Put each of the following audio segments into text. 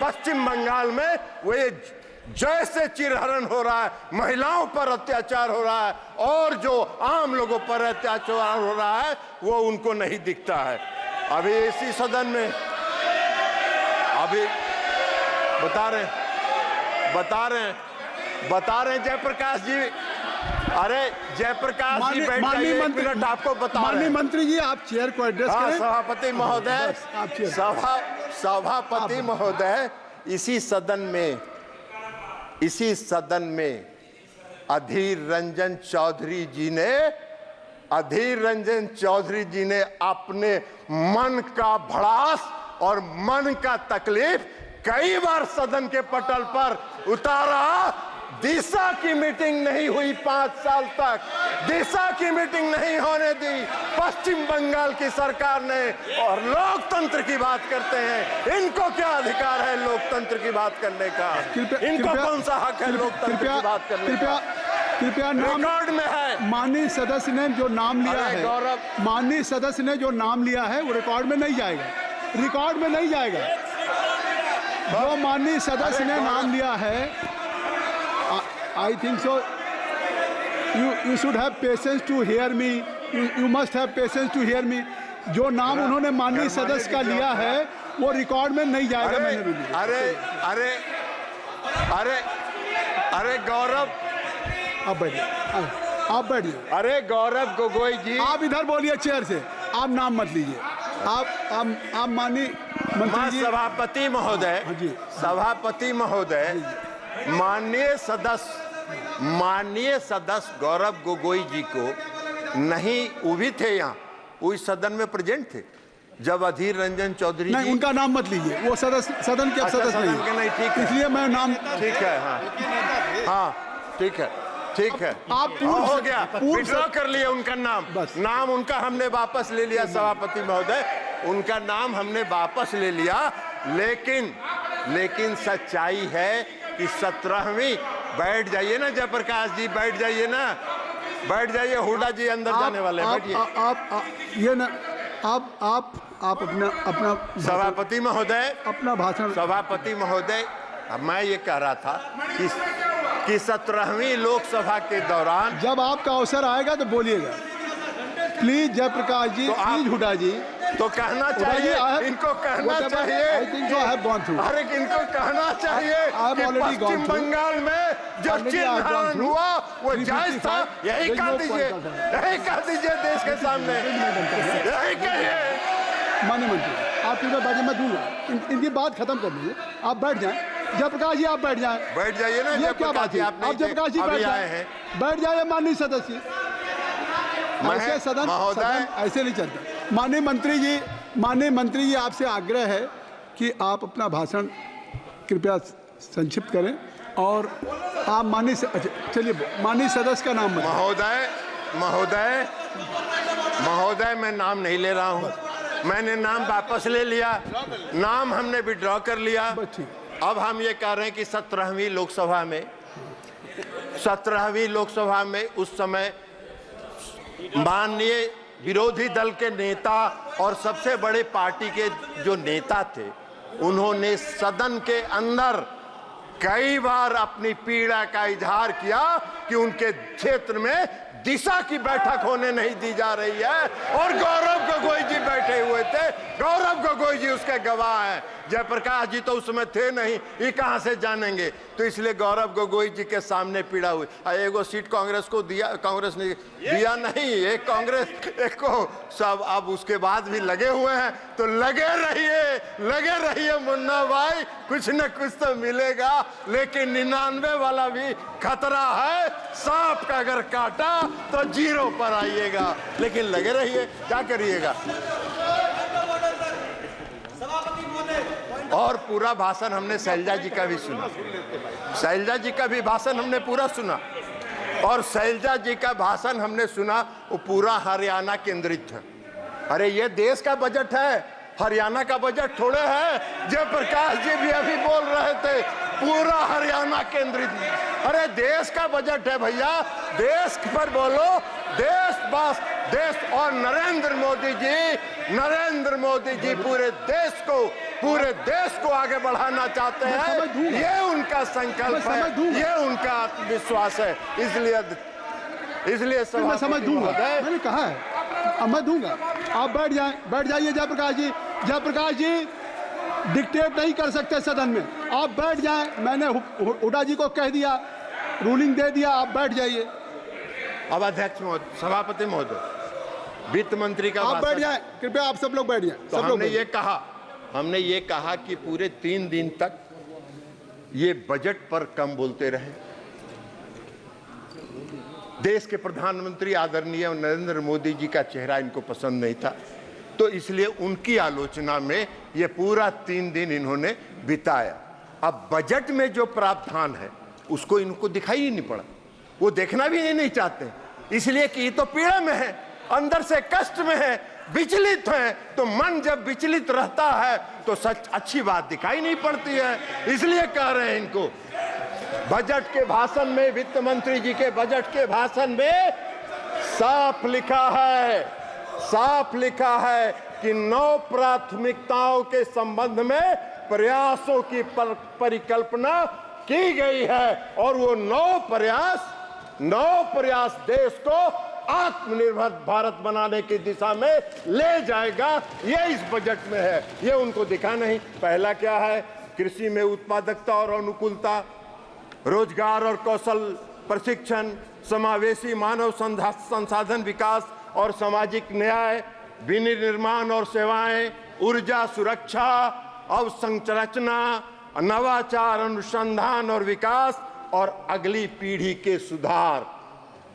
पश्चिम बंगाल में वो ये जैसे चिरहरण हो रहा है, महिलाओं पर अत्याचार हो रहा है और जो आम लोगों पर अत्याचार हो रहा है वो उनको नहीं दिखता है। अभी इसी सदन में अभी बता रहे हैं जयप्रकाश जी, अरे जयप्रकाश जी बैठ जाइए, एक मिनट आपको बता रहे हैं। माननीय मंत्री जी आप चेयर को एड्रेस करें। सभापति महोदय, सभापति महोदय, इसी सदन में अधीर रंजन चौधरी जी ने अपने मन का भड़ास और मन का तकलीफ कई बार सदन के पटल पर उतारा। दिशा की मीटिंग नहीं हुई 5 साल तक, दिशा की मीटिंग नहीं होने दी पश्चिम बंगाल की सरकार ने, और लोकतंत्र की बात करते हैं। इनको क्या अधिकार है लोकतंत्र की बात करने का? इनको कौन सा हक है लोकतंत्र की बात करने का? कृपया रिकॉर्ड में है। माननीय सदस्य ने जो नाम लिया है, माननीय सदस्य ने जो नाम लिया है वो रिकॉर्ड में नहीं जाएगा, रिकॉर्ड में नहीं जाएगा। जो माननीय सदस्य ने नाम लिया है, I think so. You should have patience to hear me. You must have patience to hear me. जो नाम उन्होंने माननीय सदस्य का लिया है वो रिकॉर्ड में नहीं जाएगा। मैंने भी लिया। अरे गौरव, आप बैठिए। अरे गौरव गोगोई जी, आप इधर बोलिए चेयर से, आप नाम मत लीजिए। आप माननीय मंत्री जी। सभापति महोदय, माननीय सदस्य गौरव गोगोई जी को नहीं, वो भी थे यहाँ, वो इस सदन में प्रेजेंट थे जब अधीर रंजन चौधरी नहीं, उनका नाम मत लीजिए, वो सदन के सदस्य नहीं, ठीक है, इसलिए मैं नाम ठीक है। हाँ ठीक है, आप हो गया, विड्रॉ कर लिया उनका नाम उनका हमने वापस ले लिया। सभापति महोदय, उनका नाम हमने वापस ले लिया, लेकिन सच्चाई है कि 17वीं, बैठ जाइए ना जयप्रकाश जी, बैठ जाइए, हुड्डा जी अंदर जाने वाले, बैठिए। आप अपना सभापति महोदय, अपना भाषण। सभापति महोदय, मैं ये कह रहा था कि 17वीं लोकसभा के दौरान जब आपका अवसर आएगा तो बोलिएगा प्लीज। जयप्रकाश जी, प्लीज हुड्डा जी, तो कहना चाहिए, इनको कहना चाहिए, अरे इनको कहना चाहिए कि पश्चिम बंगाल में जो चिरहरण हुआ वो जायज था। यही कह दीजिए देश के सामने, यही कहिए। माननीय मंत्री आप इधर बैठिए, मैं दूंगा, इनकी बात खत्म कर लीजिए, आप बैठ जाएं। जयप्रकाश जी आप बैठ जाइए ना। ये क्या बात है? आप जयप्रकाश जी बैठ जाइए। माननीय सदस्य, ऐसे सदन ऐसे नहीं चलता। माननीय मंत्री जी आपसे आग्रह है कि आप अपना भाषण कृपया संक्षिप्त करें और आप माननीय सदस्य का नाम। महोदय मैं नाम नहीं ले रहा हूं, मैंने नाम वापस ले लिया, नाम हमने विड्रॉ कर लिया। अब हम ये कह रहे हैं कि 17वीं लोकसभा में उस समय माननीय विरोधी दल के नेता और सबसे बड़े पार्टी के जो नेता थे, उन्होंने सदन के अंदर कई बार अपनी पीड़ा का इजहार किया कि उनके क्षेत्र में दिशा की बैठक होने नहीं दी जा रही है, और गौरव गोगोई जी बैठे हुए थे। गौरव गोगोई जी उसके गवाह हैं। जयप्रकाश जी तो उसमें थे नहीं, ये कहां से जानेंगे? तो इसलिए गौरव गोगोई जी के सामने पीड़ा हुई। एगो सीट कांग्रेस को दिया, कांग्रेस ने दिया नहीं, एक कांग्रेस एक को सब। अब उसके बाद भी लगे हुए हैं, तो लगे रहिए मुन्ना भाई, कुछ न कुछ तो मिलेगा। लेकिन 99 वाला भी खतरा है, सांप का अगर काटा तो 0 पर आइएगा। लेकिन लगे रहिए, क्या करिएगा। और पूरा भाषण हमने शैलजा जी का भी सुना, शैलजा जी का भी भाषण हमने पूरा सुना, और शैलजा जी का भाषण हमने सुना, वो पूरा हरियाणा केंद्रित है। अरे ये देश का बजट है, हरियाणा का बजट थोड़े है। जयप्रकाश जी भी अभी बोल रहे थे पूरा हरियाणा केंद्रित। अरे देश का बजट है भैया, देश पर बोलो, देश बस देश। और नरेंद्र नरेंद्र मोदी जी पूरे देश को आगे बढ़ाना चाहते हैं। ये उनका संकल्प है, ये उनका आत्मविश्वास है। इसलिए मैं समझ दूंगा, मैंने कहा है, अब मैं दूंगा। आप बैठ जाइए जयप्रकाश जी डिक्टेट नहीं कर सकते सदन में, आप बैठ जाएं। मैंने हुड्डा जी को कह दिया, रूलिंग दे दिया, आप बैठ जाइए। अब अध्यक्ष महोदय, सभापति महोदय, वित्त मंत्री का आप बैठ जाएं, कृपया आप सब लोग बैठ जाएं। तो हमने ये कहा कि पूरे 3 दिन तक ये बजट पर कम बोलते रहे। देश के प्रधानमंत्री आदरणीय नरेंद्र मोदी जी का चेहरा इनको पसंद नहीं था, तो इसलिए उनकी आलोचना में ये पूरा 3 दिन इन्होंने बिताया। अब बजट में जो प्रावधान है उसको इनको दिखाई ही नहीं पड़ा, वो देखना भी नहीं चाहते, इसलिए कि ये तो पीड़ा में है, अंदर से कष्ट में है, विचलित है। तो मन जब विचलित रहता है तो सच अच्छी बात दिखाई नहीं पड़ती है, इसलिए कह रहे हैं इनको। बजट के भाषण में, वित्त मंत्री जी के बजट के भाषण में साफ लिखा है कि 9 प्राथमिकताओं के संबंध में प्रयासों की परिकल्पना की गई है, और वो 9 प्रयास देश को आत्मनिर्भर भारत बनाने की दिशा में ले जाएगा। ये इस बजट में है, ये उनको दिखा नहीं। पहला क्या है? कृषि में उत्पादकता और अनुकूलता, रोजगार और कौशल प्रशिक्षण, समावेशी मानव संसाधन विकास और सामाजिक न्याय, विनिर्माण और सेवाएं, ऊर्जा सुरक्षा, अवसंरचना, नवाचार, अनुसंधान और विकास, और अगली पीढ़ी के सुधार।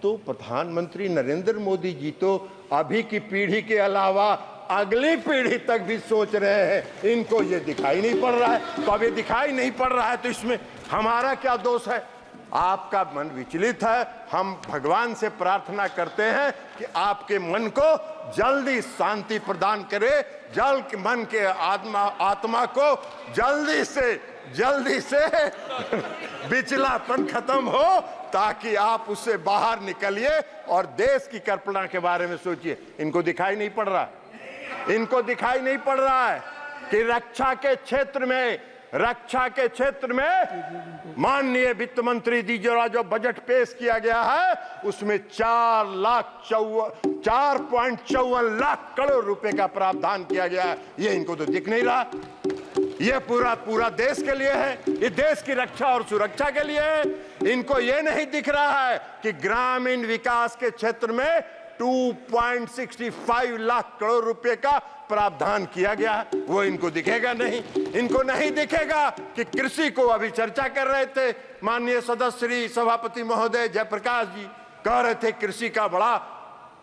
तो प्रधानमंत्री नरेंद्र मोदी जी तो अभी की पीढ़ी के अलावा अगली पीढ़ी तक भी सोच रहे हैं, इनको ये दिखाई नहीं पड़ रहा है। तो अब ये दिखाई नहीं पड़ रहा है तो इसमें हमारा क्या दोष है? आपका मन विचलित है, हम भगवान से प्रार्थना करते हैं कि आपके मन को जल्दी शांति प्रदान करे, मन के आत्मा को जल्दी से विचलापन खत्म हो, ताकि आप उससे बाहर निकलिए और देश की कल्पना के बारे में सोचिए। इनको दिखाई नहीं पड़ रहा है कि रक्षा के क्षेत्र में माननीय वित्त मंत्री जी जो बजट पेश किया गया है उसमें 4.54 लाख करोड़ रुपए का प्रावधान किया गया है। ये इनको तो दिख नहीं रहा। ये पूरा देश के लिए है, ये देश की रक्षा और सुरक्षा के लिए है। इनको ये नहीं दिख रहा है कि ग्रामीण विकास के क्षेत्र में 2.65 लाख करोड़ रुपए का प्रावधान किया गया है, वो इनको दिखेगा नहीं। इनको नहीं दिखेगा कि कृषि को, अभी चर्चा कर रहे थे माननीय सदस्य श्री सभापति महोदय जयप्रकाश जी, कह रहे थे कृषि का बड़ा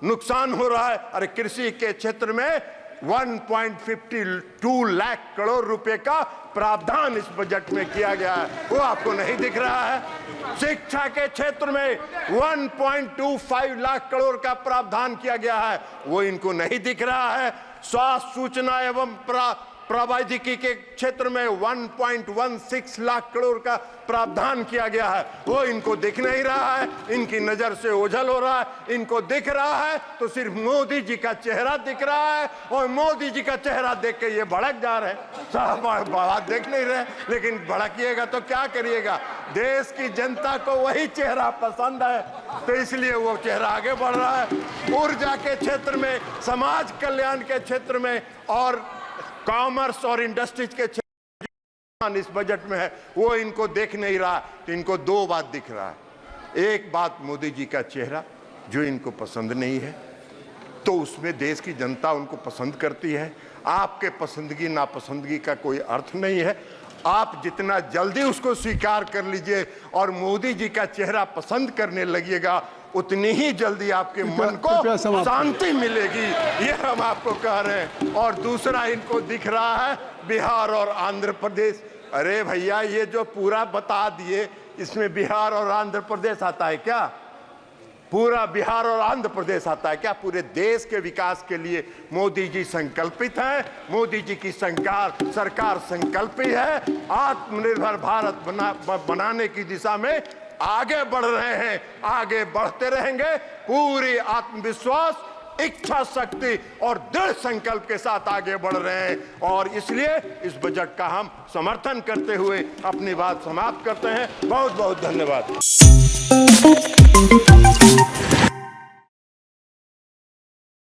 नुकसान हो रहा है। अरे कृषि के क्षेत्र में 1.52 लाख करोड़ रुपए का प्रावधान इस बजट में किया गया है, वो आपको नहीं दिख रहा है। शिक्षा के क्षेत्र में 1.25 लाख करोड़ का प्रावधान किया गया है, वो इनको नहीं दिख रहा है। स्वास्थ्य, सूचना एवं प्रौद्योगिकी के क्षेत्र में 1.16 लाख करोड़ का प्रावधान किया गया है, वो इनको दिख नहीं रहा है। इनकी नजर से ओझल हो रहा है। इनको दिख रहा है तो सिर्फ मोदी जी का चेहरा दिख रहा है, और मोदी जी का चेहरा देख के ये भड़क जा रहे हैं। साहब बात देख नहीं रहे, लेकिन भड़किएगा तो क्या करिएगा? देश की जनता को वही चेहरा पसंद है, तो इसलिए वो चेहरा आगे बढ़ रहा है। ऊर्जा के क्षेत्र में, समाज कल्याण के क्षेत्र में और कॉमर्स और इंडस्ट्रीज के क्षेत्र इस बजट में है, वो इनको देख नहीं रहा। तो इनको 2 बात दिख रहा है। एक बात मोदी जी का चेहरा जो इनको पसंद नहीं है, तो उसमें देश की जनता उनको पसंद करती है। आपके पसंदगी नापसंदगी का कोई अर्थ नहीं है। आप जितना जल्दी उसको स्वीकार कर लीजिए और मोदी जी का चेहरा पसंद करने लगिएगा, उतनी ही जल्दी आपके मन को शांति मिलेगी, ये हम आपको कह रहे हैं। और दूसरा इनको दिख रहा है बिहार और आंध्र प्रदेश। अरे भैया, ये जो पूरा बता दिए, इसमें बिहार और आंध्र प्रदेश आता है क्या? पूरा बिहार और आंध्र प्रदेश आता है क्या? पूरे देश के विकास के लिए मोदी जी संकल्पित हैं। मोदी जी की सरकार संकल्पित है। आत्मनिर्भर भारत बनाने की दिशा में आगे बढ़ रहे हैं, आगे बढ़ते रहेंगे। पूरी आत्मविश्वास इच्छा शक्ति और दृढ़ संकल्प के साथ आगे बढ़ रहे हैं और इसलिए इस बजट का हम समर्थन करते हुए अपनी बात समाप्त करते हैं। बहुत बहुत धन्यवाद।